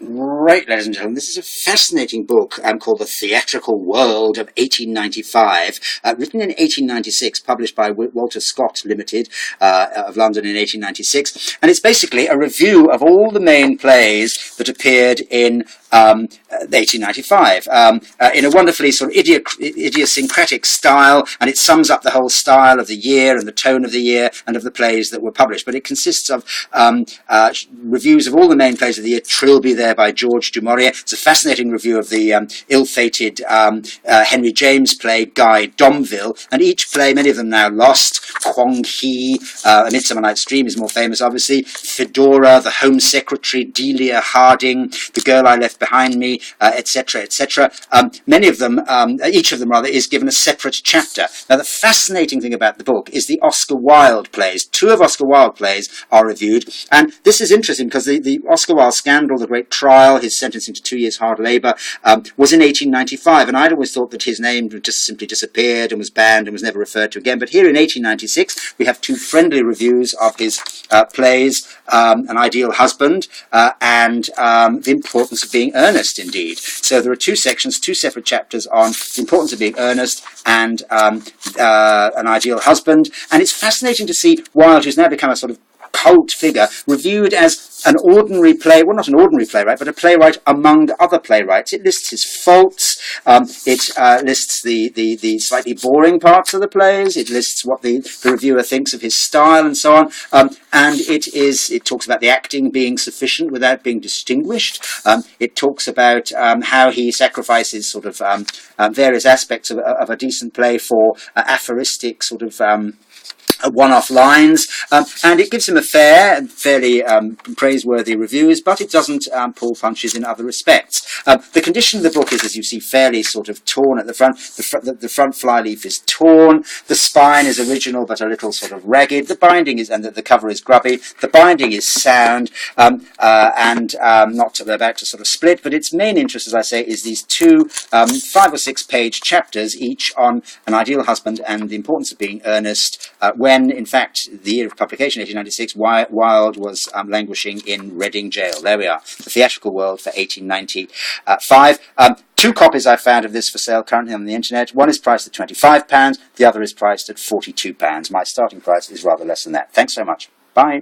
Right, ladies and gentlemen, this is a fascinating book called The Theatrical World of 1895, written in 1896, published by Walter Scott Limited of London in 1896. And it's basically a review of all the main plays that appeared in 1895 in a wonderfully sort of idiosyncratic style, and it sums up the whole style of the year and the tone of the year and of the plays that were published. But it consists of reviews of all the main plays of the year. Trilby there by George du Maurier. It's a fascinating review of the ill-fated Henry James play Guy Domville, and each play, many of them now lost. Kwong Hee, A Midsummer Night's Dream is more famous, obviously. Fedora, The Home Secretary, Delia Harding, The Girl I Left Behind Me, etc., etc. Many of them, each of them rather, is given a separate chapter. Now, the fascinating thing about the book is the Oscar Wilde plays. Two of Oscar Wilde plays are reviewed, and this is interesting because the Oscar Wilde scandal, the great trial, his sentencing to 2 years hard labour, was in 1895, and I'd always thought that his name just simply disappeared and was banned and was never referred to again. But here in 1896, we have two friendly reviews of his plays, An Ideal Husband and The Importance of Being Earnest, indeed. So there are two sections, two separate chapters on the importance of being earnest and An Ideal Husband. And it's fascinating to see Wilde, who's now become a sort of cult figure, reviewed as an ordinary play, well, not an ordinary playwright, but a playwright among other playwrights. It lists his faults, it lists the slightly boring parts of the plays, it lists what the reviewer thinks of his style and so on, and it talks about the acting being sufficient without being distinguished. It talks about how he sacrifices sort of various aspects of a decent play for aphoristic sort of one-off lines, and it gives him a fairly praiseworthy reviews, but it doesn't pull punches in other respects. The condition of the book is, as you see, fairly sort of torn at the front. The front flyleaf is torn. The spine is original, but a little sort of ragged. The binding is, and the cover is grubby. The binding is sound and not about to sort of split. But its main interest, as I say, is these two 5 or 6 page chapters, each on An Ideal Husband and The Importance of Being Earnest, when, in fact, the year of publication, 1896, Wilde was languishing in Reading Jail. There we are, The Theatrical World for 1895. 2 copies I found of this for sale currently on the internet. One is priced at £25, the other is priced at £42. My starting price is rather less than that. Thanks so much. Bye.